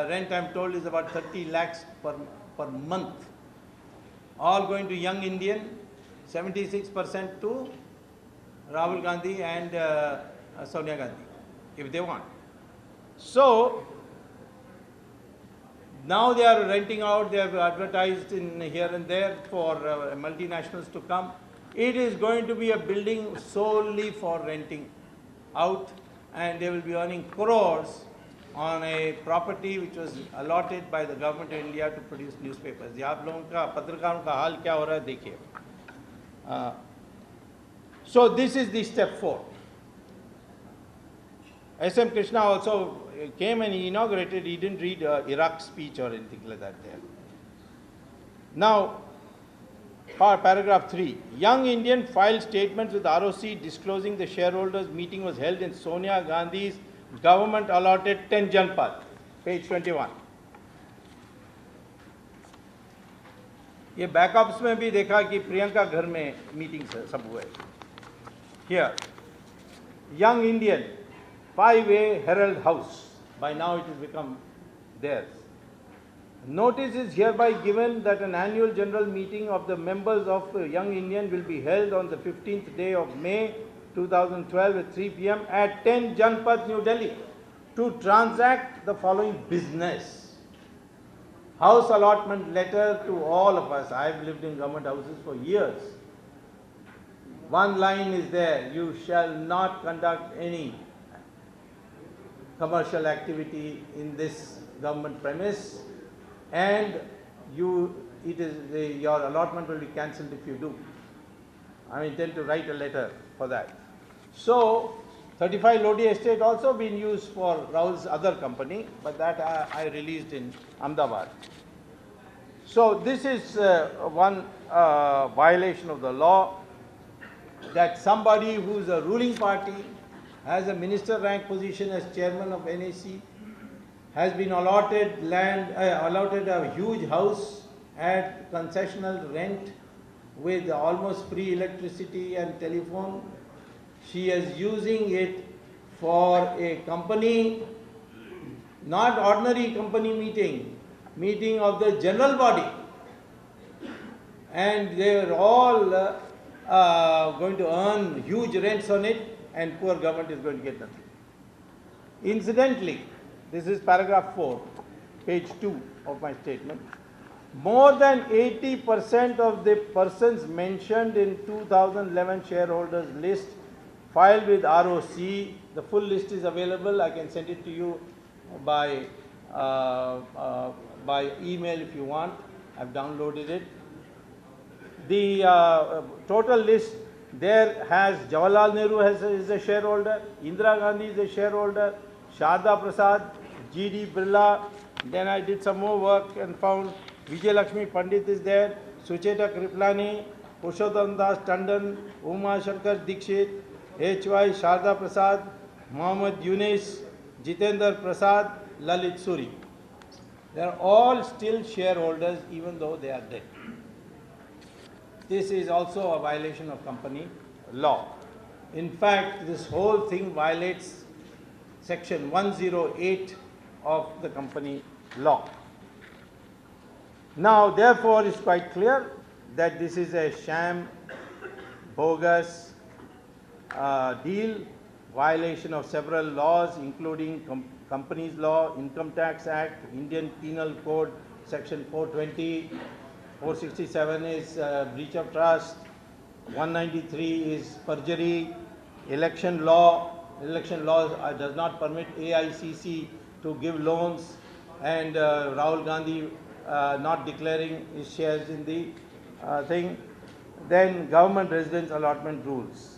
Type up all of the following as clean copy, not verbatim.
rent I'm told is about 30 lakhs per month. All going to young Indian, 76% to Rahul Gandhi and Sonia Gandhi, if they want. So, now they are renting out, they have advertised in here and there for multinationals to come. It is going to be a building solely for renting out, and they will be earning crores on a property which was allotted by the government of India to produce newspapers. आप लोगों का पत्रकारों का हाल क्या हो रहा है देखिए. So this is the step 4. S.M. Krishna also came and he inaugurated, he didn't read Iraq speech or anything like that there. Now, paragraph 3. Young Indian filed statements with ROC disclosing the shareholders meeting was held in Sonia Gandhi's government allotted 10 Janpad, page 21. ये backups में भी देखा कि प्रियंका घर में meeting सब हुए. Here, Young Indian, 5A Herald House. By now it has become theirs. Notice is hereby given that an annual general meeting of the members of Young Indian will be held on the 15th day of May 2012 at 3 p.m. at 10 Janpad, New Delhi, to transact the following business. House allotment letter to all of us. I have lived in government houses for years. One line is there, you shall not conduct any commercial activity in this government premise, and your allotment will be cancelled if you do. I intend to write a letter for that. So, 35 Lodi Estate also been used for Rahul's other company, but that I released in Ahmedabad. So, this is one violation of the law, that somebody who is a ruling party, has a minister rank position as chairman of NAC, has been allotted land, allotted a huge house at concessional rent with almost free electricity and telephone. She is using it for a company, not ordinary company meeting of the general body. And they are all going to earn huge rents on it, and poor government is going to get nothing. Incidentally, this is paragraph 4, page 2 of my statement. More than 80% of the persons mentioned in 2011 shareholders list filed with ROC, the full list is available. I can send it to you by email if you want. I've downloaded it. The total list there has Jawaharlal Nehru is a shareholder, Indira Gandhi is a shareholder, Sharda Prasad, G.D. Birla. Then I did some more work and found Vijay Lakshmi Pandit is there, Sucheta Kriplani, Purushottam Das Tandon, Uma Shankar Dikshit, H.Y. Sharda Prasad, Mohammad Yunus, Jitendra Prasad, Lalit Suri. They are all still shareholders even though they are dead. This is also a violation of company law. In fact, this whole thing violates section 108 of the company law. Now, therefore, it's quite clear that this is a sham, bogus deal, violation of several laws, including Companies Law, Income Tax Act, Indian Penal Code, section 420, 467 is breach of trust, 193 is perjury, election law does not permit AICC to give loans, and Rahul Gandhi not declaring his shares in the thing. Then government residence allotment rules.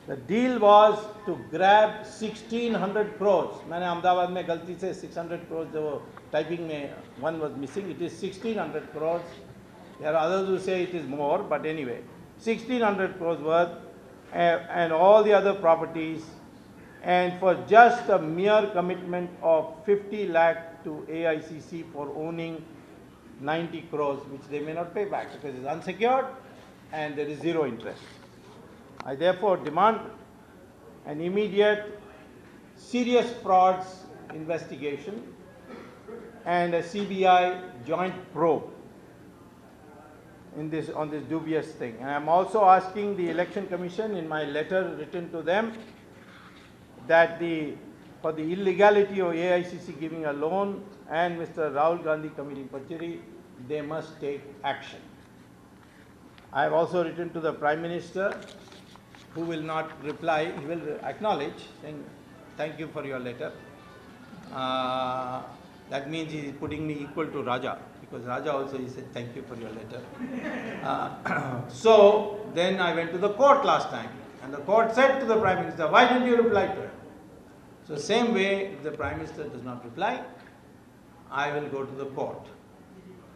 The deal was to grab 1600 crores. मैंने अहमदाबाद में गलती से 600 crores जो typing में one was missing. It is 1600 crores. There are others who say it is more, but anyway, 1600 crores worth, and all the other properties, and for just a mere commitment of 50 lakh to AICC for owning 90 crores, which they may not pay back because it is unsecured and there is zero interest. I therefore demand an immediate serious frauds investigation and a CBI joint probe on this dubious thing. And I am also asking the Election Commission in my letter written to them that for the illegality of AICC giving a loan and Mr. Rahul Gandhi committing perjury, they must take action. I have also written to the Prime Minister, who will not reply. He will acknowledge, saying, thank you for your letter. That means he is putting me equal to Raja, because Raja also he said, thank you for your letter. So then I went to the court last time, and the court said to the Prime Minister, why didn't you reply to him? So same way, if the Prime Minister does not reply, I will go to the court.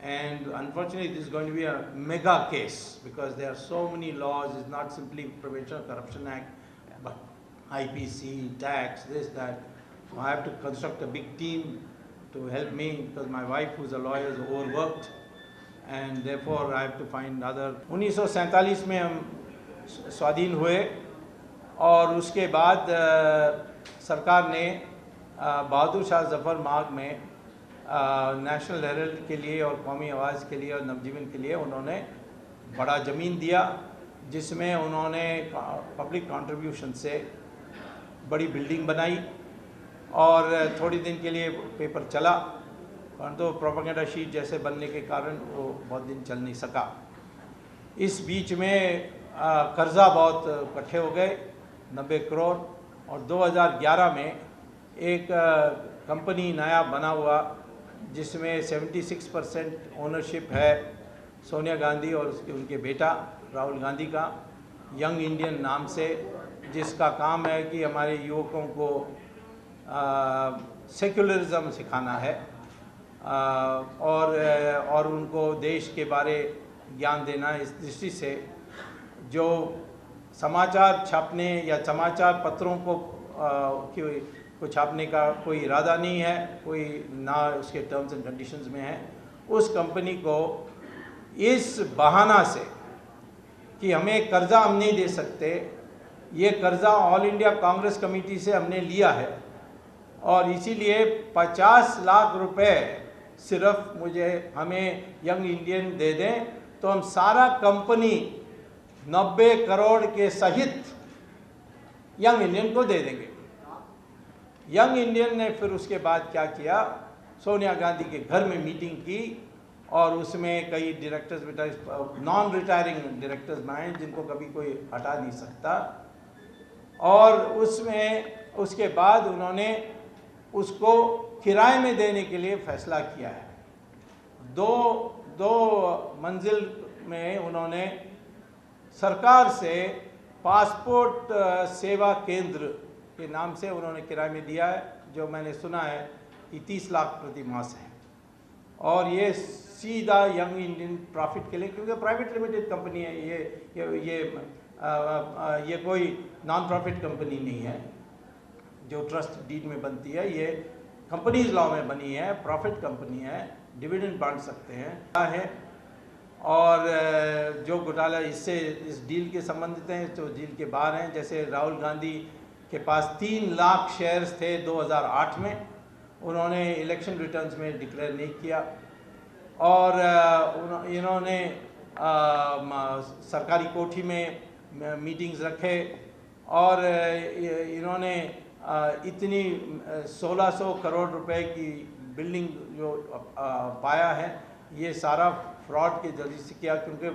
And unfortunately, this is going to be a mega case, because there are so many laws. It's not simply Prevention of Corruption Act, but IPC, tax, this, that. So I have to construct a big team to help me, because my wife, who's a lawyer, is overworked, and therefore I have to find other. 1947 में हम स्वाधीन हुए, और उसके बाद सरकार ने बहादुर शाह जफर मार्ग में नेशनल हेरल्ड के लिए और कौमी आवाज़ के लिए और नवजीवन के लिए उन्होंने बड़ा ज़मीन दिया, जिसमें उन्होंने पब्लिक कंट्रीब्यूशन से बड़ी बिल्डिंग बनाई, और थोड़ी दिन के लिए पेपर चला, परंतु प्रोपेगेंडा शीट जैसे बनने के कारण वो बहुत दिन चल नहीं सका। इस बीच में कर्जा बहुत इकट्ठे हो गए, 90 करोड़, और 2011 में एक कंपनी नया बना हुआ, जिसमें 76% ओनरशिप है सोनिया गांधी और उनके बेटा राहुल गांधी का, यंग इंडियन नाम से, जिसका काम है कि हमारे युवकों को सेक्युलरिज्म सिखाना है, और उनको देश के बारे ज्ञान देना। इस दृष्टि से जो समाचार छापने या समाचार पत्रों को छापने का कोई इरादा नहीं है, कोई ना उसके टर्म्स एंड कंडीशंस में है, उस कंपनी को इस बहाना से कि हमें कर्जा हम नहीं दे सकते, ये कर्जा ऑल इंडिया कांग्रेस कमेटी से हमने लिया है, और इसीलिए 50 लाख रुपए सिर्फ हमें यंग इंडियन दे दें, तो हम सारा कंपनी 90 करोड़ के सहित यंग इंडियन को दे देंगे। यंग इंडियन ने फिर उसके बाद क्या किया, सोनिया गांधी के घर में मीटिंग की, और उसमें कई डायरेक्टर्स, नॉन रिटायरिंग डायरेक्टर्स बनाए, जिनको कभी कोई हटा नहीं सकता, और उसके बाद उन्होंने उसको किराए में देने के लिए फैसला किया है। दो मंजिल में उन्होंने सरकार से पासपोर्ट सेवा केंद्र के नाम से उन्होंने किराए में दिया है, जो मैंने सुना है कि 30 लाख प्रति मास है, और ये सीधा यंग इंडियन प्रॉफिट के लिए, क्योंकि प्राइवेट लिमिटेड कंपनी है, ये कोई नॉन प्रॉफिट कंपनी नहीं है जो ट्रस्ट डीड में बनती है, ये कंपनीज लॉ में बनी है, प्रॉफिट कंपनी है, डिविडेंड बांट सकते हैं। और जो घोटाला इस डील के संबंधित हैं, तो डील के बाहर हैं, जैसे राहुल गांधी के पास 3 लाख शेयर्स थे 2008 में, उन्होंने इलेक्शन रिटर्न्स में डिक्लेयर नहीं किया, और इन्होंने सरकारी कोठी में मीटिंग्स रखे, और इन्होंने इतनी 1600 करोड़ रुपए की बिल्डिंग जो पाया है, ये सारा फ्रॉड के जरिए से किया, क्योंकि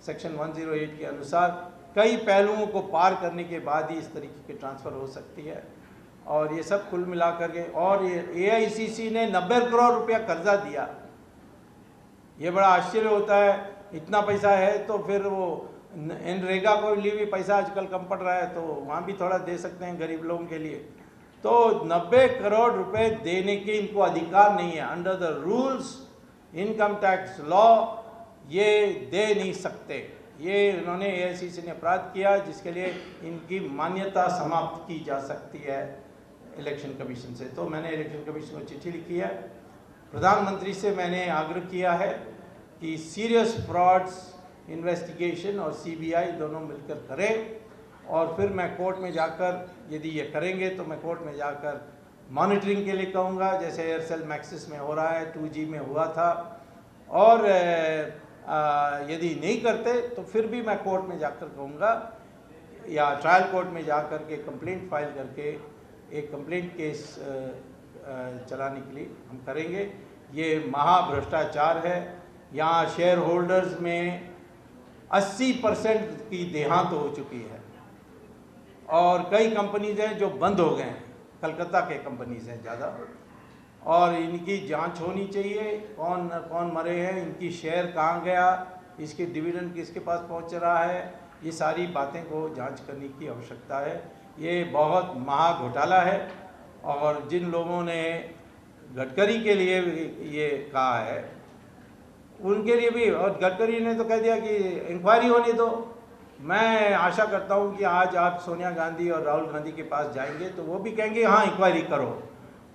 सेक्शन 108 के अनुसार कई पहलुओं को पार करने के बाद ही इस तरीके की ट्रांसफ़र हो सकती है। और ये सब कुल मिलाकर के, और ये AICC ने 90 करोड़ रुपया कर्जा दिया। ये बड़ा आश्चर्य होता है, इतना पैसा है तो फिर वो नरेगा को लिए भी पैसा आजकल कम पड़ रहा है, तो वहाँ भी थोड़ा दे सकते हैं गरीब लोगों के लिए। तो 90 करोड़ रुपए देने के इनको अधिकार नहीं है, under the rules income tax law ये दे नहीं सकते। ये इन्होंने AICC ने अपराध किया, जिसके लिए इनकी मान्यता समाप्त की जा सकती है इलेक्शन कमीशन से। तो मैंने इलेक्शन कमीशन को चिट्ठी लिखी है, प्रधानमंत्री से मैंने आग्रह किया है कि सीरियस फ्रॉड्स इन्वेस्टिगेशन और CBI दोनों मिलकर करें, और फिर मैं कोर्ट में जाकर, यदि ये करेंगे तो मैं कोर्ट में जाकर मॉनिटरिंग के लिए कहूँगा, जैसे एयरसेल मैक्सिस में हो रहा है, 2G में हुआ था, और यदि नहीं करते तो फिर भी मैं कोर्ट में जाकर कहूँगा या ट्रायल कोर्ट में जाकर के कंप्लेंट फाइल करके एक कंप्लेंट केस चलाने के लिए हम करेंगे। ये महाभ्रष्टाचार है। यहाँ शेयर होल्डर्स में 80% की देहांत हो चुकी है और कई कंपनीज हैं जो बंद हो गए हैं, कलकत्ता के कंपनीज हैं ज़्यादा, और इनकी जांच होनी चाहिए। कौन कौन मरे हैं, इनकी शेयर कहाँ गया, इसके डिविडेंड किसके पास पहुंच रहा है, ये सारी बातें को जांच करने की आवश्यकता है। ये बहुत महा घोटाला है और जिन लोगों ने गडकरी के लिए ये कहा है उनके लिए भी, और गडकरी ने तो कह दिया कि इंक्वायरी होने दो। मैं आशा करता हूँ कि आज आप सोनिया गांधी और राहुल गांधी के पास जाएंगे तो वो भी कहेंगे हाँ इंक्वायरी करो,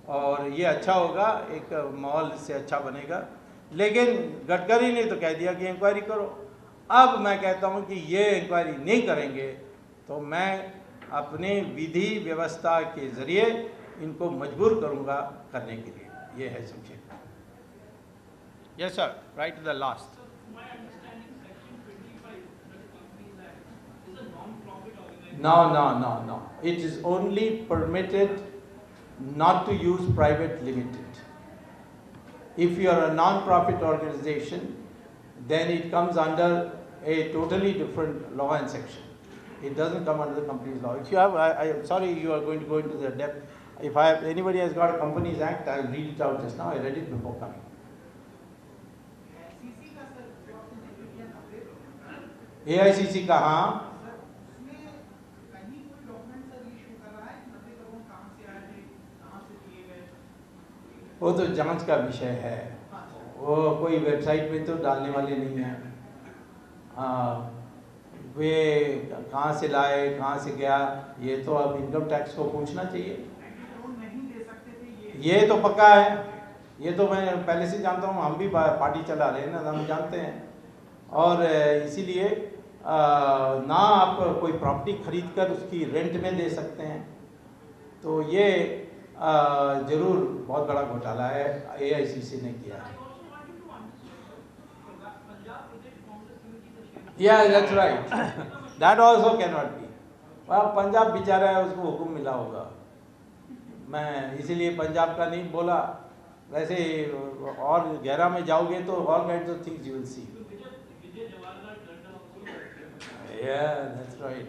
और ये अच्छा होगा, एक माहौल इससे अच्छा बनेगा। लेकिन गडकरी ने तो कह दिया कि इंक्वायरी करो। अब मैं कहता हूँ कि ये इंक्वायरी नहीं करेंगे तो मैं अपने विधि व्यवस्था के ज़रिए इनको मजबूर करूँगा करने के लिए। ये है संक्षेप। Yes sir, right to the last. No. It is only permitted not to use private limited. If you are a non-profit organization, then it comes under a totally different law and section. It doesn't come under the company's law. If you have, I'm sorry, you are going to go into the depth. If anybody has got a Companies Act, I'll read it out just now. I read it before coming. AICC का हाँ, वो तो जांच का विषय है, वो कोई वेबसाइट में तो डालने वाले नहीं हैं। वे कहाँ से लाए, कहाँ से गया, ये तो अब इनकम टैक्स को पूछना चाहिए। ये तो पक्का है, ये तो मैं पहले से जानता हूँ, हम भी पार्टी चला रहे हैं ना, हम जानते हैं। और इसीलिए ना आप कोई प्रॉपर्टी खरीद कर उसकी रेंट में दे सकते हैं, तो ये जरूर बहुत बड़ा घोटाला है, AICC ने किया है। Yeah, that's right. That also cannot be. Punjab बेचारा है, उसको हुक्म मिला होगा। मैं इसीलिए पंजाब का नहीं बोला, वैसे और गहरा में जाओगे तो all kinds of things you will see. Yeah, that's right.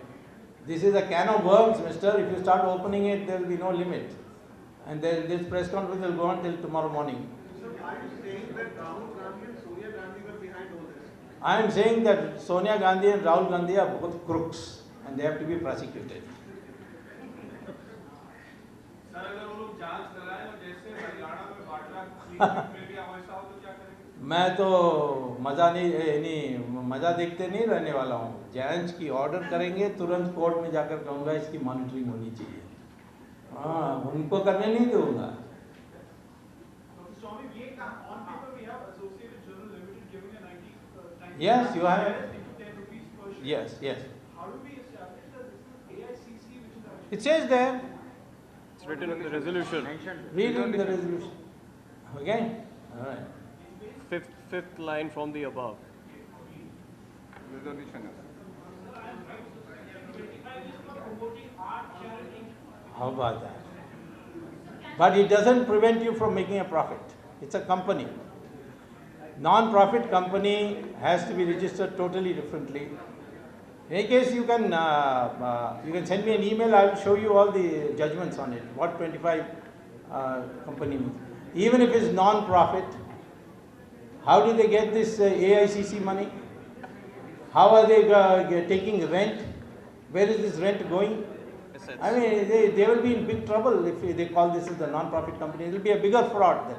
This is a can of worms, mister. If you start opening it, there will be no limit. And then this press conference will go on till tomorrow morning. So are you saying that Rahul Gandhi and Sonia Gandhi were behind all this? I am saying that Sonia Gandhi and Rahul Gandhi are both crooks and they have to be prosecuted. Sir अगर वो लोग जांच कराएं और जैसे हरियाणा में बाटला में भी ऐसा हो तो क्या करेंगे? मैं तो मजा देखते नहीं रहने वाला हूँ। जांच की ऑर्डर करेंगे, तुरंत कोर्ट में जाकर कहूँगा इसकी मॉनिटरिंग होनी चाहिए। हाँ, उनको करने नहीं दूंगा। Yes, you have. Yes. How do we establish that this is AICC, which is It says there. It's written in the resolution. Read in the resolution. Okay? All right. Fifth line from the above. resolution? How about that? But it doesn't prevent you from making a profit. It's a company. Non-profit company has to be registered totally differently. In any case, you can send me an email. I will show you all the judgments on it. What 25 company means. Even if it's non-profit, how do they get this AICC money? How are they taking rent? Where is this rent going? I mean, they will be in big trouble if they call this as a non-profit company. It will be a bigger fraud then.